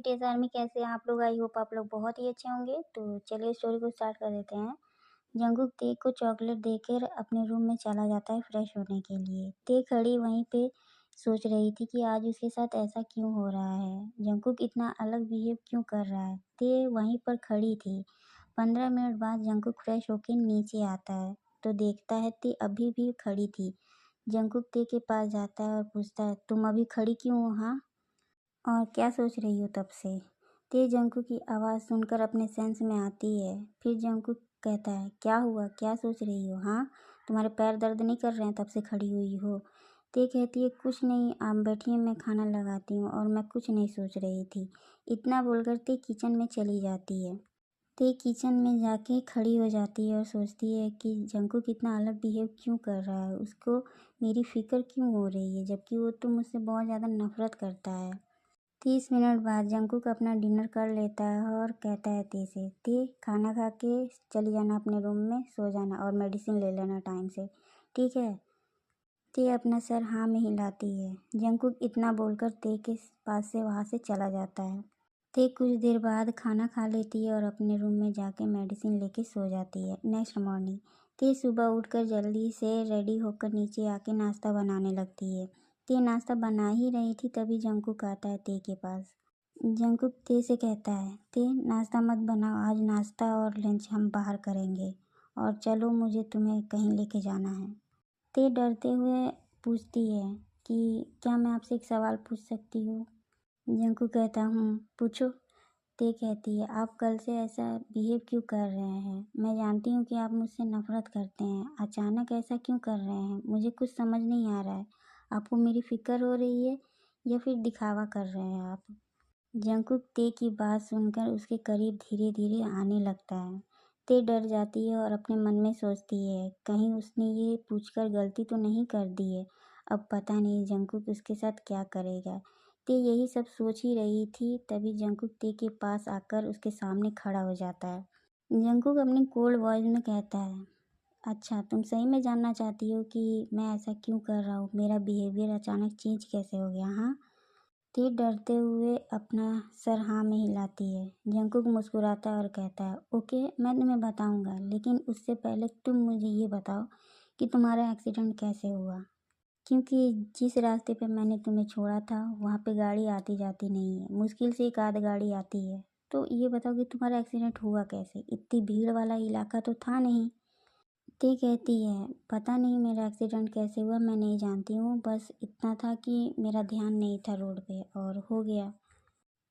BTS army कैसे हैं आप लोग? आई होप आप लोग बहुत ही अच्छे होंगे। तो चलिए स्टोरी को स्टार्ट कर देते हैं। जंगकुक टे को चॉकलेट देकर अपने रूम में चला जाता है फ्रेश होने के लिए। टे खड़ी वहीं पे सोच रही थी कि आज उसके साथ ऐसा क्यों हो रहा है। जंगकुक इतना अलग बिहेव क्यों कर रहा है। टे वहीं पर खड़ी थी। 15 मिनट बाद जंगकुक फ्रेश होकर नीचे आता है तो देखता है टे अभी भी खड़ी थी। जंगकुक टे के पास जाता है और पूछता है, तुम अभी खड़ी क्यों हो? हाँ, और क्या सोच रही हो तब से? ते जंकुक की आवाज़ सुनकर अपने सेंस में आती है। फिर जंकुक कहता है, क्या हुआ, क्या सोच रही हो? हाँ, तुम्हारे पैर दर्द नहीं कर रहे हैं तब से खड़ी हुई हो? ते कहती है, कुछ नहीं, आप बैठिए, मैं खाना लगाती हूँ और मैं कुछ नहीं सोच रही थी। इतना बोलकर ते किचन में चली जाती है। ते किचन में जाके खड़ी हो जाती है और सोचती है कि जंकुक इतना अलग बिहेव क्यों कर रहा है, उसको मेरी फ़िक्र क्यों हो रही है, जबकि वो तो मुझसे बहुत ज़्यादा नफ़रत करता है। 30 मिनट बाद जंकुक अपना डिनर कर लेता है और कहता है ते से, ते खाना खा के चली जाना अपने रूम में, सो जाना और मेडिसिन ले लेना टाइम से, ठीक है? ते अपना सर हाँ में हिलाती है। जंकुक इतना बोलकर ते के पास से वहाँ से चला जाता है। ते कुछ देर बाद खाना खा लेती है और अपने रूम में जाके मेडिसिन लेके सो जाती है। नेक्स्ट मॉर्निंग ते सुबह उठकर जल्दी से रेडी होकर नीचे आके नाश्ता बनाने लगती है। ते नाश्ता बना ही रही थी तभी जंकुक आता है ते के पास। जंकुक ते से कहता है, ते नाश्ता मत बनाओ, आज नाश्ता और लंच हम बाहर करेंगे और चलो मुझे तुम्हें कहीं लेके जाना है। ते डरते हुए पूछती है कि क्या मैं आपसे एक सवाल पूछ सकती हूँ? जंकुक कहता हूँ, पूछो। ते कहती है, आप कल से ऐसा बिहेव क्यों कर रहे हैं? मैं जानती हूँ कि आप मुझसे नफ़रत करते हैं, अचानक ऐसा क्यों कर रहे हैं? मुझे कुछ समझ नहीं आ रहा है। आपको मेरी फ़िक्र हो रही है या फिर दिखावा कर रहे हैं आप? जंकुक ते की बात सुनकर उसके करीब धीरे धीरे आने लगता है। ते डर जाती है और अपने मन में सोचती है, कहीं उसने ये पूछकर गलती तो नहीं कर दी है। अब पता नहीं जंकुक उसके साथ क्या करेगा। ते यही सब सोच ही रही थी तभी जंकुक ते के पास आकर उसके सामने खड़ा हो जाता है। जंकुक अपनी कोल्ड वॉइस में कहता है, अच्छा, तुम सही में जानना चाहती हो कि मैं ऐसा क्यों कर रहा हूँ? मेरा बिहेवियर अचानक चेंज कैसे हो गया? हाँ, ते डरते हुए अपना सर हाँ में हिलाती है। जंकुक मुस्कुराता है और कहता है, ओके, मैं तुम्हें बताऊंगा, लेकिन उससे पहले तुम मुझे ये बताओ कि तुम्हारा एक्सीडेंट कैसे हुआ? क्योंकि जिस रास्ते पे मैंने तुम्हें छोड़ा था वहाँ पे गाड़ी आती जाती नहीं है, मुश्किल से एक आध गाड़ी आती है। तो ये बताओ कि तुम्हारा एक्सीडेंट हुआ कैसे? इतनी भीड़ वाला इलाका तो था नहीं। ते कहती है, पता नहीं मेरा एक्सीडेंट कैसे हुआ, मैं नहीं जानती हूँ, बस इतना था कि मेरा ध्यान नहीं था रोड पे और हो गया।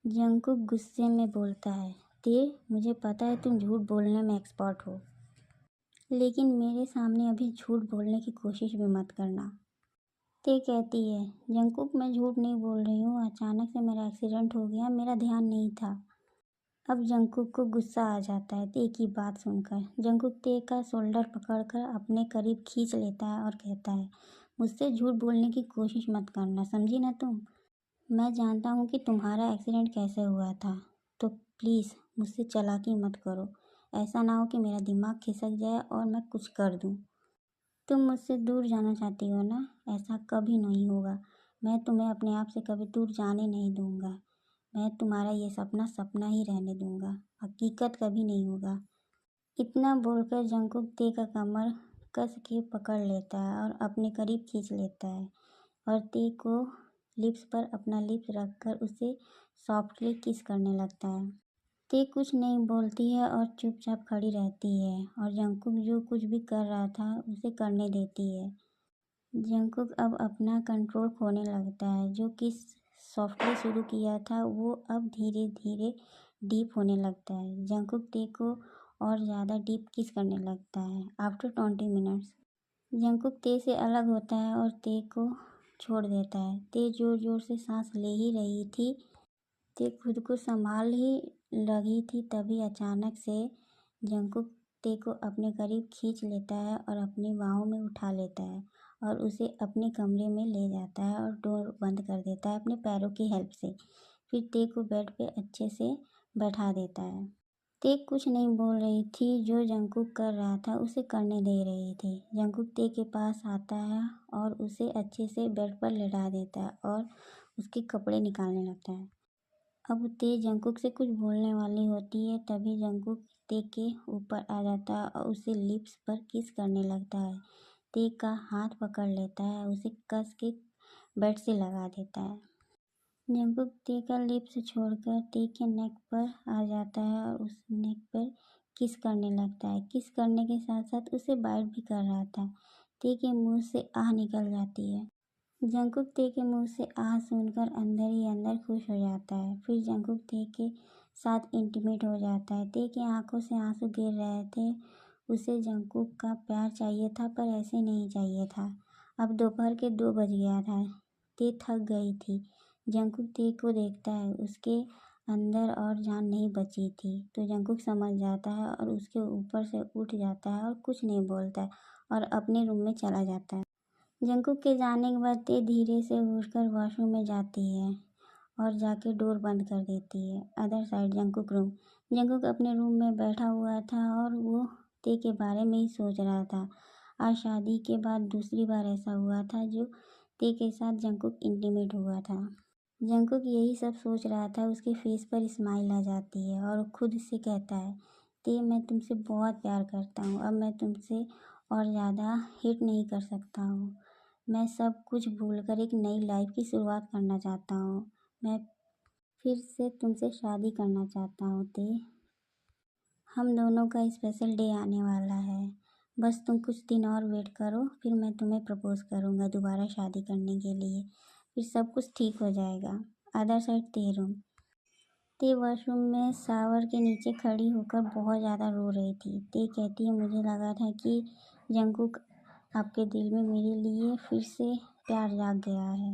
जंकुक गुस्से में बोलता है, ते, मुझे पता है तुम झूठ बोलने में एक्सपर्ट हो, लेकिन मेरे सामने अभी झूठ बोलने की कोशिश भी मत करना। ते कहती है, जंकुक मैं झूठ नहीं बोल रही हूँ, अचानक से मेरा एक्सीडेंट हो गया, मेरा ध्यान नहीं था। अब जंकुक को गुस्सा आ जाता है ते की बात सुनकर। जंकुक ते का शोल्डर पकड़कर अपने करीब खींच लेता है और कहता है, मुझसे झूठ बोलने की कोशिश मत करना, समझी ना तुम? मैं जानता हूँ कि तुम्हारा एक्सीडेंट कैसे हुआ था, तो प्लीज़ मुझसे चालाकी मत करो। ऐसा ना हो कि मेरा दिमाग खिसक जाए और मैं कुछ कर दूँ। तुम मुझसे दूर जाना चाहती हो ना? ऐसा कभी नहीं होगा। मैं तुम्हें अपने आप से कभी दूर जाने नहीं दूँगा। मैं तुम्हारा ये सपना सपना ही रहने दूँगा, हकीकत कभी नहीं होगा। इतना बोलकर जंकुक ते का कमर कस के पकड़ लेता है और अपने करीब खींच लेता है और ते को लिप्स पर अपना लिप्स रखकर उसे सॉफ्टली किस करने लगता है। ते कुछ नहीं बोलती है और चुपचाप खड़ी रहती है और जंकुक जो कुछ भी कर रहा था उसे करने देती है। जंकुक अब अपना कंट्रोल खोने लगता है। जो किस सॉफ्टली शुरू किया था वो अब धीरे धीरे डीप होने लगता है। जंकुक ते को और ज़्यादा डीप किस करने लगता है। आफ्टर 20 मिनट्स जंकुक ते से अलग होता है और ते को छोड़ देता है। ते जोर जोर से सांस ले ही रही थी। ते खुद को संभाल ही लगी थी तभी अचानक से जंकुक ते को अपने करीब खींच लेता है और अपनी बाहों में उठा लेता है और उसे अपने कमरे में ले जाता है और डोर बंद कर देता है अपने पैरों की हेल्प से। फिर ते को बेड पे अच्छे से बैठा देता है। ते कुछ नहीं बोल रही थी, जो जंकुक कर रहा था उसे करने दे रही थी। जंकुक ते के पास आता है और उसे अच्छे से बेड पर लेटा देता है और उसके कपड़े निकालने लगता है। अब ते जंकुक से कुछ बोलने वाली होती है, तभी जंकुक ते के ऊपर आ जाता है और उसे लिप्स पर किस करने लगता है। ते का हाथ पकड़ लेता है, उसे कस के बेड से लगा देता है। जंकुक ते का लिप्स छोड़कर ते के नेक पर आ जाता है और उस नेक पर किस करने लगता है। किस करने के साथ साथ उसे बाइट भी कर रहा था। ते के मुंह से आह निकल जाती है। जंकुक ते के मुंह से आह सुनकर अंदर ही अंदर खुश हो जाता है। फिर जंकुक ते के साथ इंटीमेट हो जाता है। ते के आंखों से आंसू गिर रहे थे। उसे जंकुक का प्यार चाहिए था, पर ऐसे नहीं चाहिए था। अब दोपहर के 2 बज गया था। ते थक गई थी। जंकुक ते को देखता है, उसके अंदर और जान नहीं बची थी। तो जंकुक समझ जाता है और उसके ऊपर से उठ जाता है और कुछ नहीं बोलता है और अपने रूम में चला जाता है। जंकुक के जाने के बाद ते धीरे से उठकर वॉशरूम में जाती है और जाके डोर बंद कर देती है। Other side Jungkook room. Jungkook अपने रूम में बैठा हुआ था और वो ते के बारे में ही सोच रहा था। आज शादी के बाद दूसरी बार ऐसा हुआ था जो ते के साथ जंकुक इंटीमेट हुआ था। जंकुक यही सब सोच रहा था, उसके फेस पर स्माइल आ जाती है और खुद से कहता है, ते मैं तुमसे बहुत प्यार करता हूँ। अब मैं तुमसे और ज़्यादा हिट नहीं कर सकता हूँ। मैं सब कुछ भूलकर एक नई लाइफ की शुरुआत करना चाहता हूँ। मैं फिर से तुमसे शादी करना चाहता हूँ ते। हम दोनों का स्पेशल डे आने वाला है। बस तुम कुछ दिन और वेट करो, फिर मैं तुम्हें प्रपोज करूँगा दोबारा शादी करने के लिए। फिर सब कुछ ठीक हो जाएगा। अदर साइड ते रूम। ते वॉशरूम में शावर के नीचे खड़ी होकर बहुत ज़्यादा रो रही थी। ते कहती है, मुझे लगा था कि जंकुक आपके दिल में मेरे लिए फिर से प्यार जाग गया है।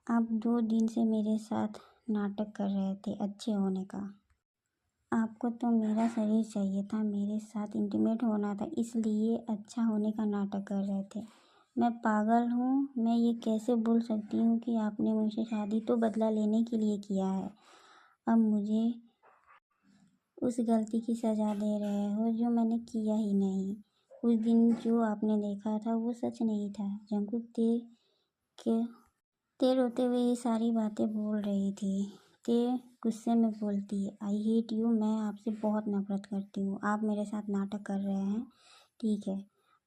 आप 2 दिन से मेरे साथ नाटक कर रहे थे अच्छे होने का। आपको तो मेरा शरीर चाहिए था, मेरे साथ इंटीमेट होना था, इसलिए अच्छा होने का नाटक कर रहे थे। मैं पागल हूँ। मैं ये कैसे भूल सकती हूँ कि आपने मुझसे शादी तो बदला लेने के लिए किया है। अब मुझे उस गलती की सज़ा दे रहे हो जो मैंने किया ही नहीं। उस दिन जो आपने देखा था वो सच नहीं था। जंकुक ते रोते हुए ये सारी बातें बोल रही थी। ते गुस्से में बोलती है, आई हेट यू। मैं आपसे बहुत नफरत करती हूँ। आप मेरे साथ नाटक कर रहे हैं, ठीक है,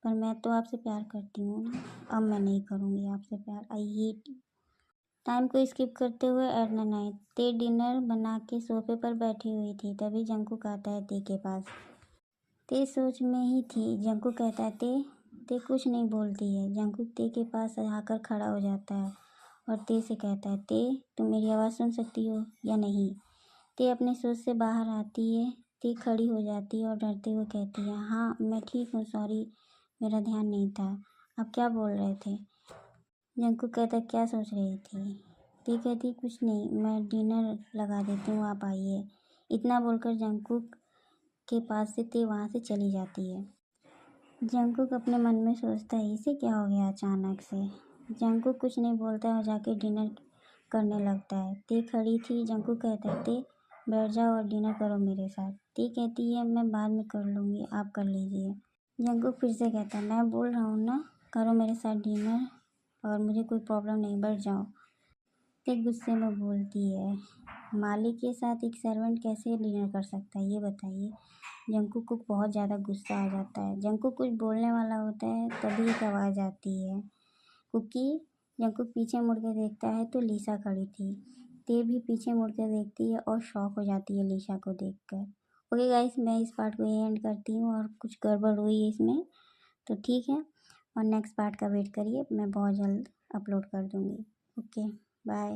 पर मैं तो आपसे प्यार करती हूँ ना। अब मैं नहीं करूँगी आपसे प्यार। I hate you. टाइम को स्किप करते हुए एट द नाइट। ते डिनर बना के सोफे पर बैठी हुई थी, तभी जंकुक आता है ते के पास। ते सोच में ही थी। जंकुक कहता है, ते कुछ नहीं बोलती है। जंकुक ते के पास आकर खड़ा हो जाता है और ते से कहता है, ते तुम मेरी आवाज़ सुन सकती हो या नहीं। ते अपने सोच से बाहर आती है। ते खड़ी हो जाती है और डरते हुए कहती है, हाँ मैं ठीक हूँ, सॉरी मेरा ध्यान नहीं था। आप क्या बोल रहे थे। जंकुक कहता है, क्या सोच रही थी। ते कहती, कुछ नहीं, मैं डिनर लगा देती हूँ, आप आइए। इतना बोलकर जंकुक के पास से ते वहाँ से चली जाती है। जंकुक अपने मन में सोचता है, इसे क्या हो गया अचानक से। जंकुक कुछ नहीं बोलता है और जाके डिनर करने लगता है। ते खड़ी थी। जंकुक कहता है, ते बैठ जाओ और डिनर करो मेरे साथ। ते कहती है, मैं बाद में कर लूँगी, आप कर लीजिए। जंकुक फिर से कहता है, मैं बोल रहा हूँ ना, करो मेरे साथ डिनर और मुझे कोई प्रॉब्लम नहीं, बैठ जाओ। ते गुस्से में बोलती है, मालिक के साथ एक सर्वेंट कैसे डिनर कर सकता है, ये बताइए। जंकुक को बहुत ज़्यादा गुस्सा आ जाता है। जंकुक कुछ बोलने वाला होता है, तभी एक आवाज़ आती है, कुकी। जंकुक पीछे मुड़ के देखता है तो लीसा खड़ी थी। ते भी पीछे मुड़ कर देखती है और शॉक हो जाती है लीसा को देखकर। ओके गाइस, मैं इस पार्ट को यहीं एंड करती हूँ और कुछ गड़बड़ हुई है इसमें, तो ठीक है, और नेक्स्ट पार्ट का वेट करिए, मैं बहुत जल्द अपलोड कर दूँगी। Okay, bye.